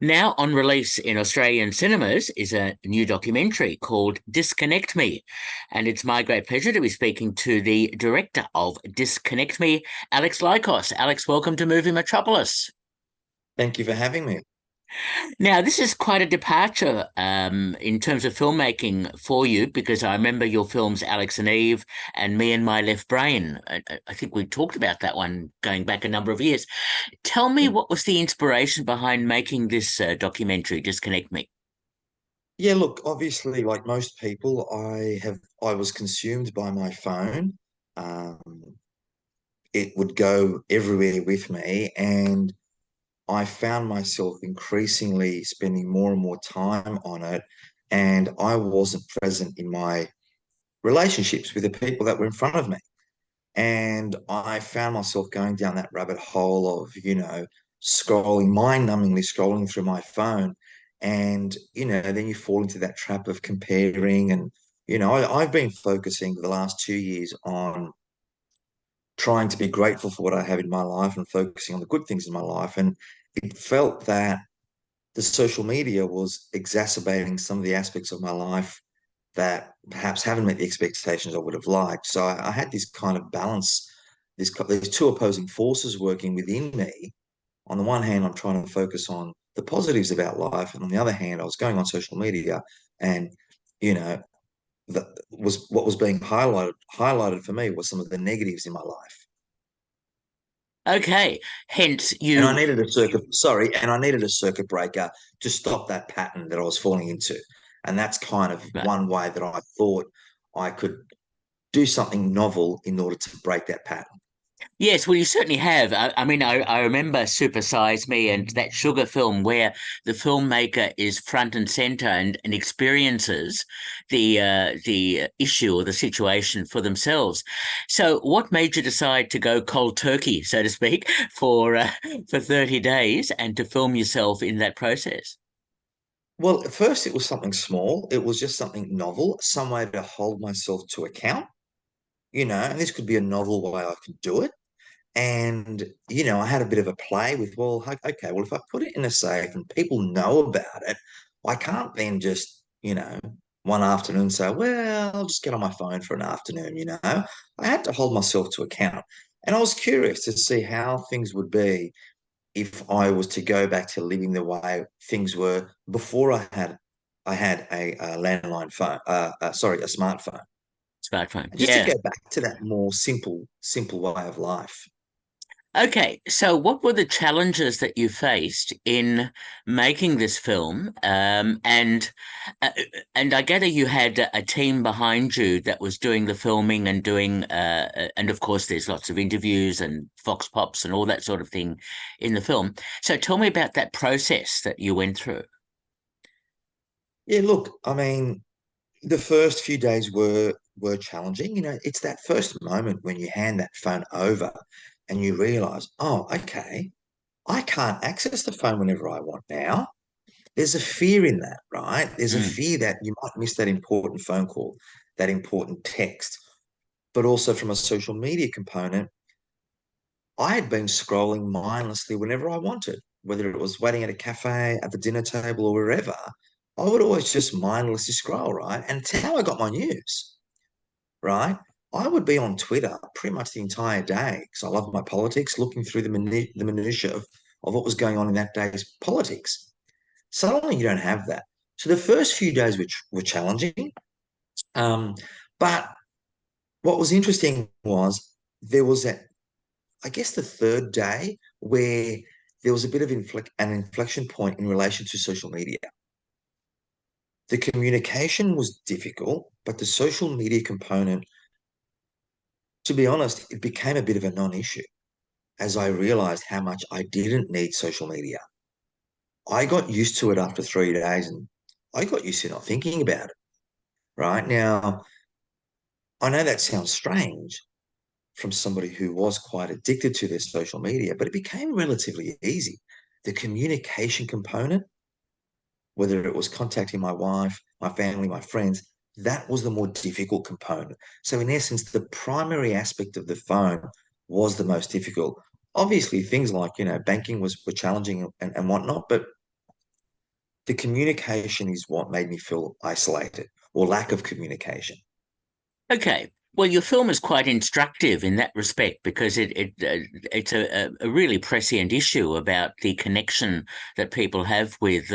Now on release in Australian cinemas is a new documentary called Disconnect Me. And it's my great pleasure to be speaking to the director of Disconnect Me, Alex Lykos. Alex, welcome to Movie Metropolis. Thank you for having me. Now, this is quite a departure in terms of filmmaking for you, because I remember your films Alex and Eve and Me and My Left Brain. I think we talked about that one going back a number of years. Tell me, Yeah, what was the inspiration behind making this documentary, Disconnect Me? yeah, look, obviously, like most people, I was consumed by my phone. Um, it would go everywhere with me, and I found myself increasingly spending more and more time on it, and I wasn't present in my relationships with the people that were in front of me. And I found myself going down that rabbit hole of, scrolling, mind-numbingly scrolling through my phone. And, then you fall into that trap of comparing. And, I've been focusing the last 2 years on trying to be grateful for what I have in my life and focusing on the good things in my life. And it felt that the social media was exacerbating some of the aspects of my life that perhaps haven't met the expectations I would have liked. So I had this kind of balance, these two opposing forces working within me. On the one hand, I'm trying to focus on the positives about life, and on the other hand, I was going on social media, and you know, that was what was being highlighted for me was some of the negatives in my life. Okay, hence And I you. needed a circuit, sorry, and I needed a circuit breaker to stop that pattern that I was falling into. And that's kind of one way that I thought I could do something novel in order to break that pattern. Yes, well, you certainly have. I mean, I remember Super Size Me and that Sugar film where the filmmaker is front and center and experiences the issue or the situation for themselves. So, what made you decide to go cold turkey, so to speak, for 30 days and to film yourself in that process? Well, at first it was something small. It was just something novel, some way to hold myself to account, and this could be a novel way I could do it. And, I had a bit of a play with, well, okay, well, if I put it in a safe and people know about it, I can't then just, one afternoon say, well, I'll just get on my phone for an afternoon. I had to hold myself to account. And I was curious to see how things would be if I was to go back to living the way things were before I had a landline phone, sorry, a smartphone, Smartphone. and just to Yeah. go back to that more simple way of life. Okay, so what were the challenges that you faced in making this film? Uh, and I gather you had a team behind you that was doing the filming and doing and of course there's lots of interviews and vox pops and all that sort of thing in the film. So tell me about that process that you went through. Yeah, look, I mean, the first few days were challenging. It's that first moment when you hand that phone over and you realize, oh, okay, I can't access the phone whenever I want now. There's a fear in that, right? There's a Mm. fear that you might miss that important phone call, that important text. But also from a social media component, I had been scrolling mindlessly whenever I wanted, whether it was waiting at a cafe, at the dinner table, or wherever. I would always just mindlessly scroll, right? And it's how I got my news, right? I would be on Twitter pretty much the entire day because I love my politics, looking through the minutiae of what was going on in that day's politics. Suddenly, you don't have that. So the first few days were challenging. Um, but what was interesting was there was that, I guess, the third day where there was a bit of an inflection point in relation to social media. The communication was difficult, but the social media component, to be honest, it became a bit of a non-issue as I realized how much I didn't need social media. I got used to it after 3 days and I got used to not thinking about it. Right now, I know that sounds strange from somebody who was quite addicted to their social media, but it became relatively easy. The communication component, whether it was contacting my wife, my family, my friends, that was the more difficult component. So, in essence, the primary aspect of the phone was the most difficult. Obviously, things like, banking were challenging and whatnot, but the communication is what made me feel isolated, or lack of communication. Okay. Well, your film is quite instructive in that respect because it's a really prescient issue about the connection that people have with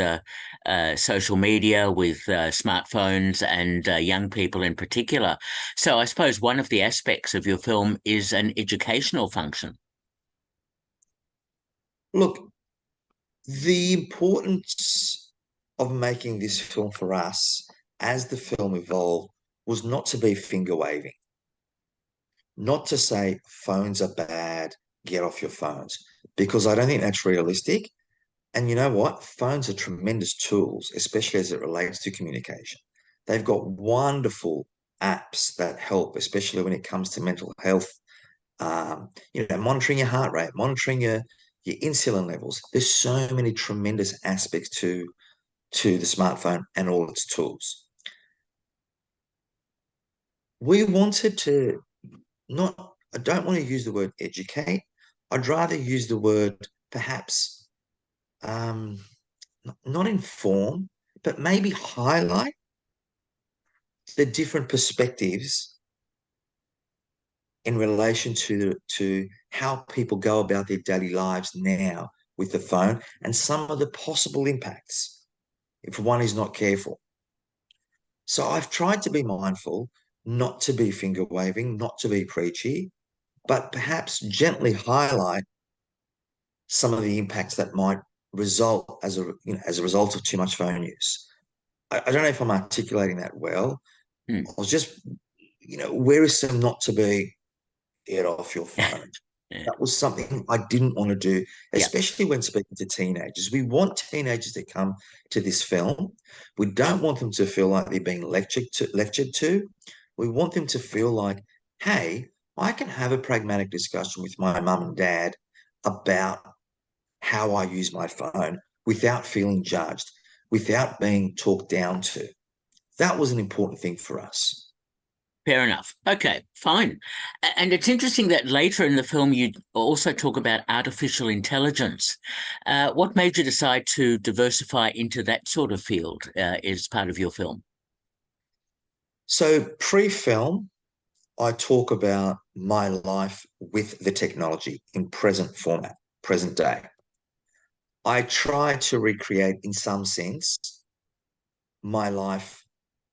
social media, with smartphones, and young people in particular. So I suppose one of the aspects of your film is an educational function. Look, the importance of making this film for us as the film evolved was not to be finger waving, not to say phones are bad, get off your phones, because I don't think that's realistic. And you know what? Phones are tremendous tools, especially as it relates to communication. They've got wonderful apps that help, especially when it comes to mental health. Monitoring your heart rate, monitoring your insulin levels. There's so many tremendous aspects to the smartphone and all its tools. We wanted to not, I don't want to use the word educate. I'd rather use the word perhaps um, not inform, but maybe highlight the different perspectives in relation to how people go about their daily lives now with the phone and some of the possible impacts if one is not careful. So I've tried to be mindful, not to be finger waving, not to be preachy, but perhaps gently highlight some of the impacts that might result as a result of too much phone use. I don't know if I'm articulating that well. Hmm. I was just, where is some not to be, get off your phone. Yeah. That was something I didn't want to do, Yeah. especially when speaking to teenagers. We want teenagers to come to this film. We don't want them to feel like they're being lectured to. We want them to feel like, hey, I can have a pragmatic discussion with my mum and dad about how I use my phone without feeling judged, without being talked down to. That was an important thing for us. Fair enough. Okay, fine. And it's interesting that later in the film you also talk about artificial intelligence. What made you decide to diversify into that sort of field as part of your film? So, pre film, I talk about my life with the technology in present format, present day. I try to recreate, in some sense, my life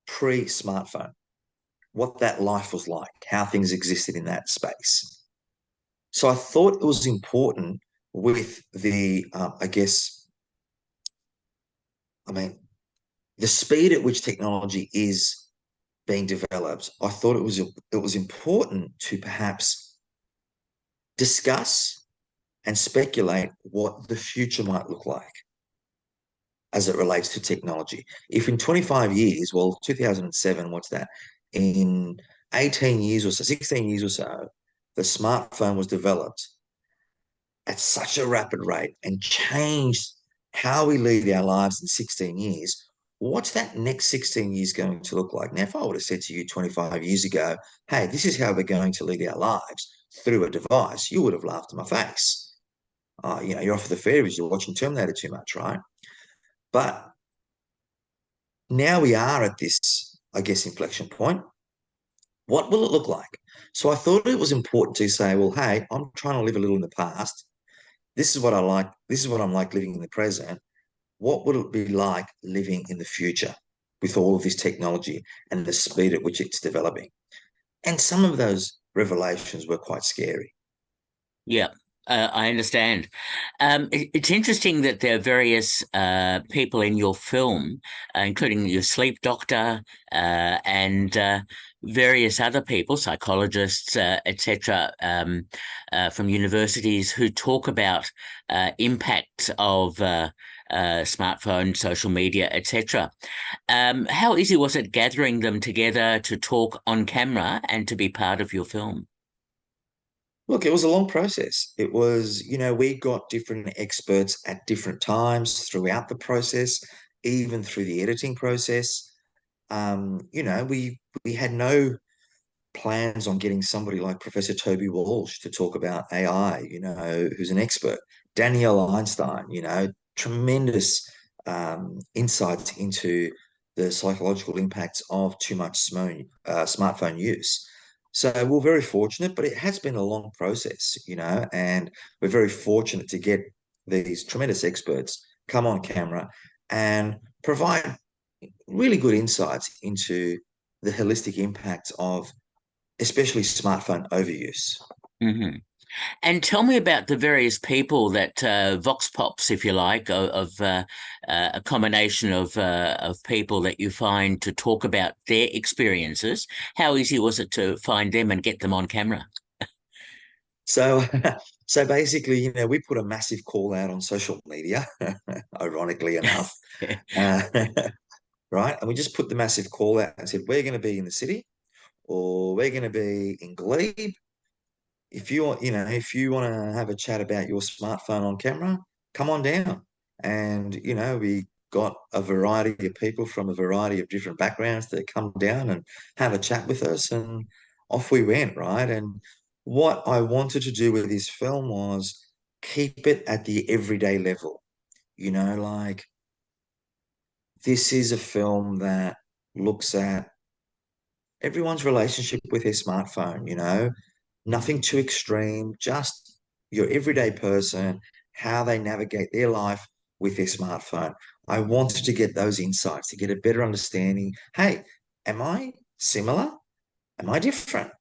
pre smartphone, what that life was like, how things existed in that space. So I thought it was important with I mean, the speed at which technology is being developed. I thought it was important to perhaps discuss and speculate what the future might look like as it relates to technology. If in 25 years, well, 2007, what's that? In 18 years or so, 16 years or so, the smartphone was developed at such a rapid rate and changed how we lead our lives in 16 years. What's that next 16 years going to look like? Now, if I would have said to you 25 years ago, hey, this is how we're going to lead our lives through a device, you would have laughed in my face. You're off the fairies, you're watching Terminator too much, right? But now we are at this, I guess, inflection point. What will it look like? So I thought it was important to say, well, hey, I'm trying to live a little in the past. This is what I like. This is what I'm like living in the present. What would it be like living in the future with all of this technology and the speed at which it's developing? And some of those revelations were quite scary. Yeah, I understand. It's interesting that there are various people in your film, including your sleep doctor and various other people, psychologists, etc., from universities who talk about impacts of smartphone, social media, etc. How easy was it gathering them together to talk on camera and to be part of your film? Look, it was a long process. It was, we got different experts at different times throughout the process, even through the editing process. We had no plans on getting somebody like Professor Toby Walsh to talk about AI, who's an expert. Danielle Einstein, tremendous insights into the psychological impacts of too much smartphone use. So we're very fortunate, but it has been a long process, and we're very fortunate to get these tremendous experts come on camera and provide really good insights into the holistic impacts of especially smartphone overuse. Hmm. And tell me about the various people that vox pops, if you like, of a combination of people that you find to talk about their experiences. How easy was it to find them and get them on camera? So, so basically, we put a massive call out on social media, ironically enough, uh, right? And we just put the massive call out and said, we're going to be in the city or we're going to be in Glebe. If you want to have a chat about your smartphone on camera, come on down. And, we got a variety of people from a variety of different backgrounds that come down and have a chat with us. And off we went, right? And what I wanted to do with this film was keep it at the everyday level. Like this is a film that looks at everyone's relationship with their smartphone, nothing too extreme, just your everyday person, how they navigate their life with their smartphone. I wanted to get those insights to get a better understanding. Hey, am I similar? Am I different?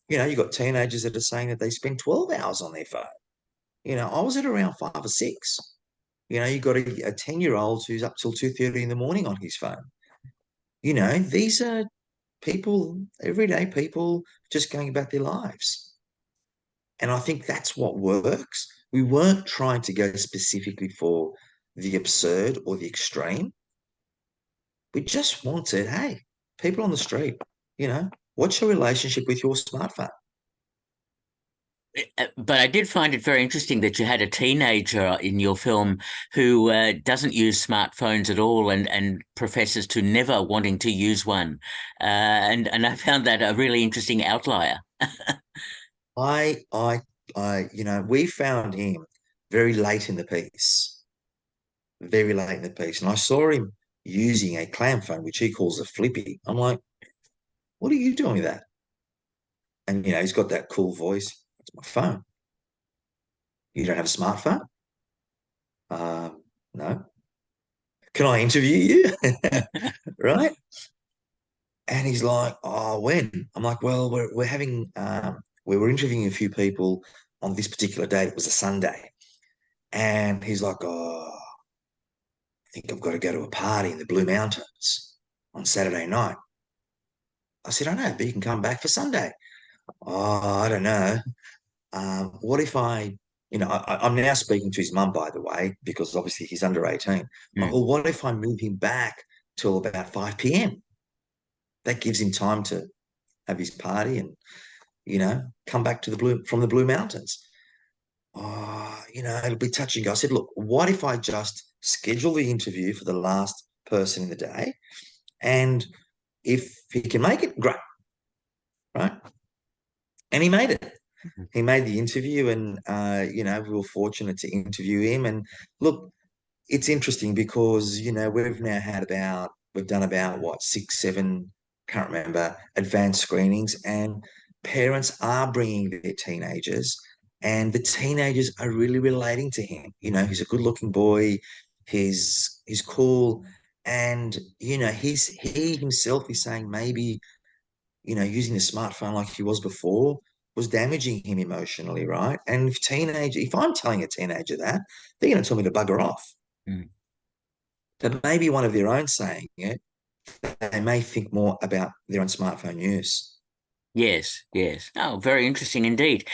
You got teenagers that are saying that they spend 12 hours on their phone. I was at around 5 or 6. You got a 10-year-old who's up till 2:30 in the morning on his phone. These are people, everyday people, just going about their lives. And I think that's what works. We weren't trying to go specifically for the absurd or the extreme. We just wanted, hey, people on the street, what's your relationship with your smartphone? But I did find it very interesting that you had a teenager in your film who doesn't use smartphones at all and professes to never wanting to use one. And I found that a really interesting outlier. I, I, we found him very late in the piece, very late in the piece. And I saw him using a clam phone, which he calls a flippy. I'm like, what are you doing with that? And, he's got that cool voice. It's my phone. You don't have a smartphone? No. Can I interview you? Right? And he's like, oh, when? I'm like, well, we're having we were interviewing a few people on this particular day. It was a Sunday. And he's like, oh, I think I've got to go to a party in the Blue Mountains on Saturday night. I said, I know, but you can come back for Sunday. Oh, I don't know. What if I'm now speaking to his mum, by the way, because obviously he's under 18. I'm like, Mm. well, what if I move him back till about 5 p.m.? That gives him time to have his party and, come back to from the Blue Mountains. Oh, it'll be touch and go. I said, look, what if I just schedule the interview for the last person in the day? And if he can make it, great, right? And he made it. He made the interview, and we were fortunate to interview him. And look, it's interesting because we've done about what 6, 7, can't remember, advanced screenings, and parents are bringing their teenagers, and the teenagers are really relating to him. He's a good-looking boy, he's cool, and he himself is saying maybe using the smartphone like he was before was damaging him emotionally, right? And if I'm telling a teenager that, they're going to tell me to bugger off. Mm. But maybe one of their own saying it, they may think more about their own smartphone use. Yes, yes. Oh, very interesting indeed.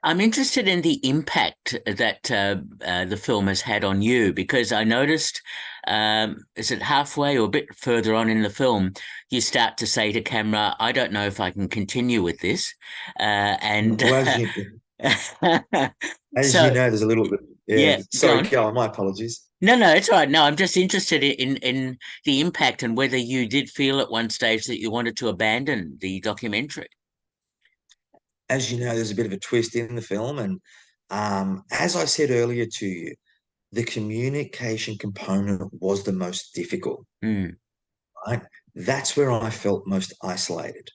I'm interested in the impact that the film has had on you because I noticed, is it halfway or a bit further on in the film, you start to say to camera, I don't know if I can continue with this. And Well, as you so, know, there's a little bit. Yeah, yeah, go sorry, on. go on. My apologies. No, no, it's all right. No, I'm just interested in the impact and whether you did feel at one stage that you wanted to abandon the documentary. As you know, there's a bit of a twist in the film, and as I said earlier to you, the communication component was the most difficult, Mm. right? That's where I felt most isolated.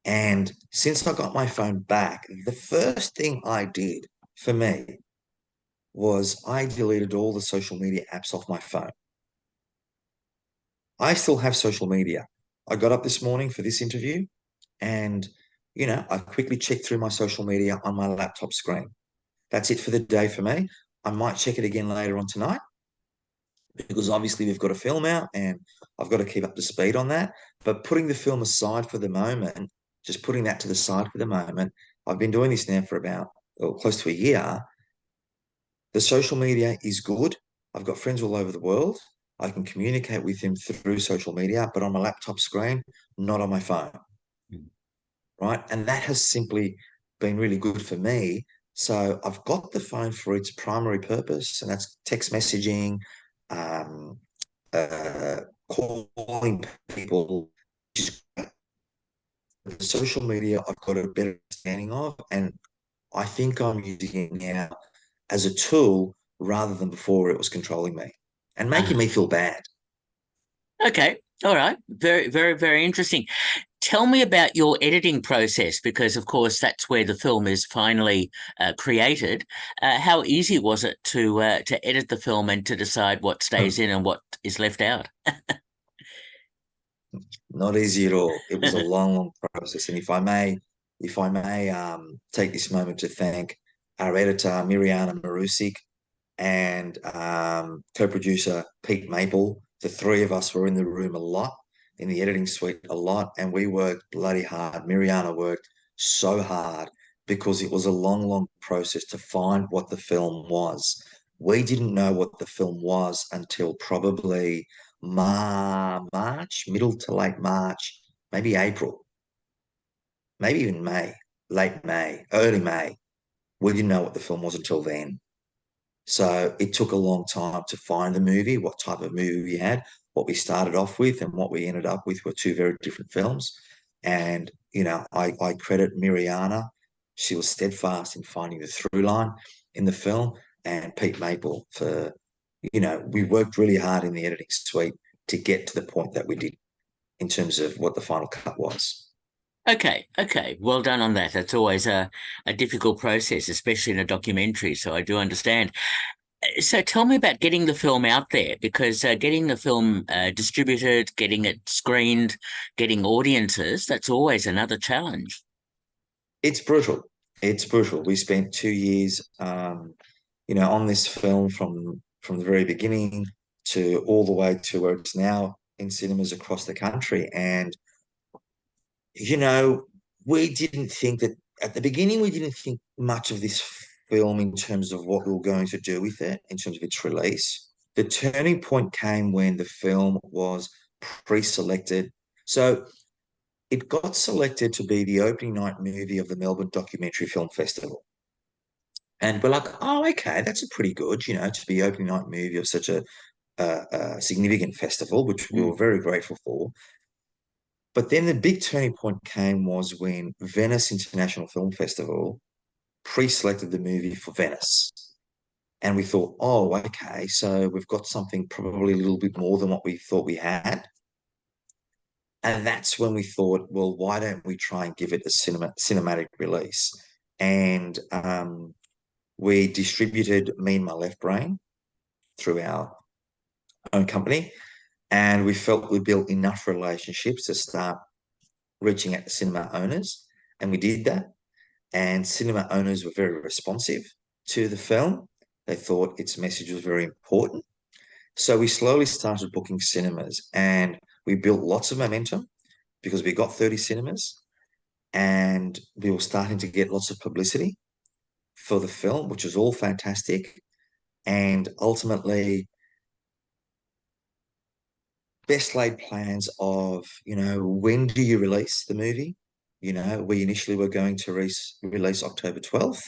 And since I got my phone back, the first thing I did for me was I deleted all the social media apps off my phone. I still have social media. I got up this morning for this interview and, I quickly checked through my social media on my laptop screen. That's it for the day for me. I might check it again later on tonight because obviously we've got a film out and I've got to keep up to speed on that. But putting the film aside for the moment, just putting that to the side for the moment, I've been doing this now for about close to a year. The social media is good. I've got friends all over the world. I can communicate with them through social media, but on my laptop screen, not on my phone, Mm. right? And that has simply been really good for me. So I've got the phone for its primary purpose, and that's text messaging, um, uh, calling people. The social media I've got a better understanding of, and I think I'm using it now as a tool rather than before it was controlling me and making me feel bad. Okay. All right. Very, very, very interesting. Tell me about your editing process, because of course that's where the film is finally created. How easy was it to edit the film and to decide what stays in and what is left out? Not easy at all. It was a long, long process. And if I may take this moment to thank our editor, Miriana Marusik, and co-producer Pete Maple. The three of us were in the room a lot, in the editing suite a lot, and we worked bloody hard. Miriana worked so hard because it was a long, long process to find what the film was. We didn't know what the film was until probably March, middle to late March, maybe April, maybe even May, late May, early May. We didn't know what the film was until then. So it took a long time to find the movie, what type of movie we had. What we started off with and what we ended up with were two very different films. And, I credit Miriana. She was steadfast in finding the through line in the film, and Pete Maple for, we worked really hard in the editing suite to get to the point that we did in terms of what the final cut was. Okay, okay. Well done on that. That's always a difficult process, especially in a documentary. So I do understand. So tell me about getting the film out there, because getting the film distributed, getting it screened, getting audiences, that's always another challenge. It's brutal. It's brutal. We spent 2 years, on this film from the very beginning to all the way to where it's now in cinemas across the country. And you know, we didn't think that at the beginning. We didn't think much of this film in terms of what we were going to do with it in terms of its release. The turning point came when the film was pre-selected. So it got selected to be the opening night movie of the Melbourne Documentary Film Festival. And we're like, oh, okay, that's a pretty good, to be opening night movie of such a significant festival, which we were Mm. very grateful for. But then the big turning point came was when Venice International Film Festival pre-selected the movie for Venice. And we thought, oh, okay, so we've got something probably a little bit more than what we thought we had. And that's when we thought, well, why don't we try and give it a cinematic release? And we distributed Me and My Left Brain through our own company. And we felt we built enough relationships to start reaching out to cinema owners. And we did that. And cinema owners were very responsive to the film. They thought its message was very important. So we slowly started booking cinemas and we built lots of momentum because we got 30 cinemas and we were starting to get lots of publicity for the film, which was all fantastic. And ultimately, best laid plans of, when do you release the movie? We initially were going to release October 12th,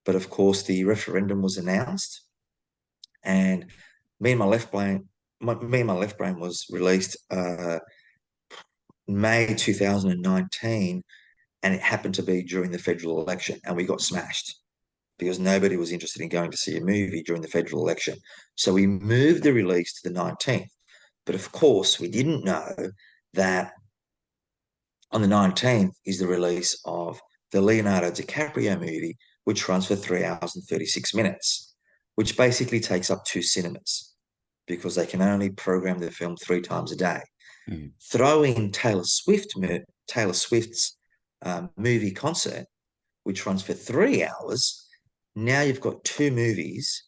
but of course the referendum was announced and me and my left brain, me and my left brain was released May 2019, and it happened to be during the federal election, and we got smashed. because nobody was interested in going to see a movie during the federal election. So we moved the release to the 19th. But of course, we didn't know that on the 19th is the release of the Leonardo DiCaprio movie, which runs for 3 hours and 36 minutes, which basically takes up two cinemas because they can only program the film 3 times a day. Mm. Throw in Taylor Swift's movie concert, which runs for 3 hours. Now you've got two movies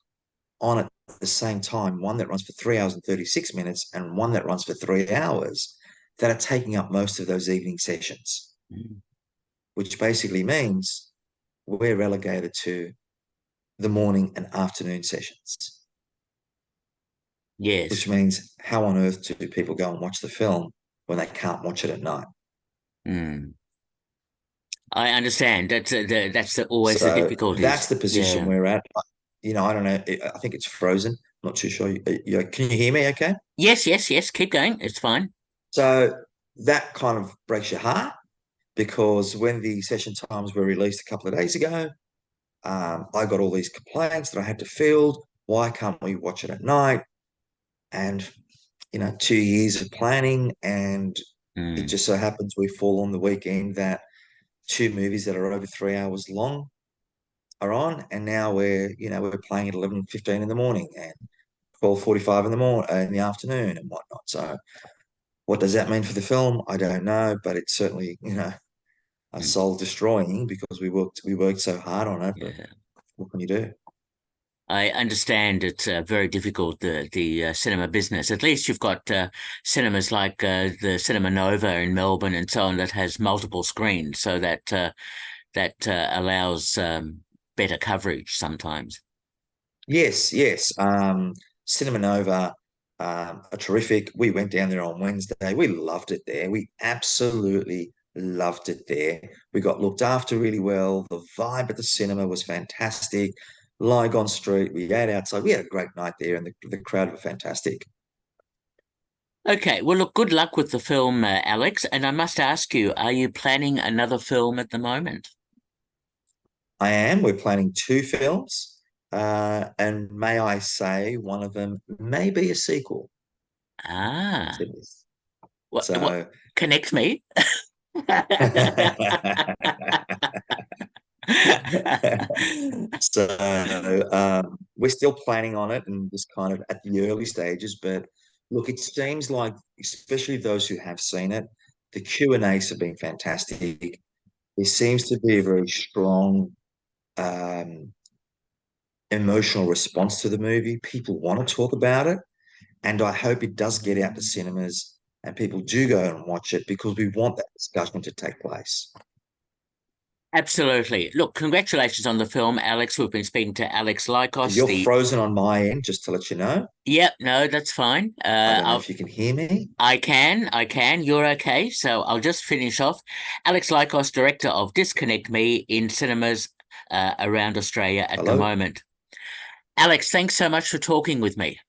on at the same time, one that runs for 3 hours and 36 minutes and one that runs for 3 hours, that are taking up most of those evening sessions, Mm. which basically means we're relegated to the morning and afternoon sessions, which Yes. means how on earth do people go and watch the film when they can't watch it at night? Mm. I understand. Always the So that's difficulties. the position Yeah. we're at. I don't know. I think it's frozen. I'm not too sure. Can you hear me okay? Yes, yes, yes. Keep going. It's fine. So that kind of breaks your heart because when the session times were released a couple of days ago, I got all these complaints that I had to field. Why can't we watch it at night? And 2 years of planning, and it Mm. just so happens we fall on the weekend that two movies that are over 3 hours long are on, and now we're playing at 11:15 in the morning and 12:45 in the afternoon and whatnot. So what does that mean for the film? I don't know, but it's certainly a Mm. soul destroying because we worked so hard on it. But Yeah. what can you do? I understand it's very difficult, the cinema business. At least you've got cinemas like the Cinema Nova in Melbourne and so on that has multiple screens, so that allows better coverage sometimes. Yes, yes. Cinema Nova are terrific. We went down there on Wednesday. We loved it there. We absolutely loved it there. We got looked after really well. The vibe at the cinema was fantastic. Lygon Street, we ate outside. We had a great night there, and the crowd were fantastic. Okay, well, look, good luck with the film, Alex. And I must ask you, are you planning another film at the moment? I am. We're planning two films, and may I say, one of them may be a sequel Ah, to this. what So. connects me? So we're still planning on it and just kind of at the early stages. But look, it seems like, especially those who have seen it, the Q&As have been fantastic. There seems to be a very strong um, emotional response to the movie. People want to talk about it, and I hope it does get out to cinemas and people do go and watch it because we want that discussion to take place. Absolutely. Look, congratulations on the film, Alex. We've been speaking to Alex So Lykos. you're frozen on my end, just to let you know. Yep, no, that's fine. I don't know if you can hear me. I can. You're okay. So I'll just finish off. Alex Lykos, director of Disconnect Me in cinemas around Australia at the Hello? moment. Alex, thanks so much for talking with me.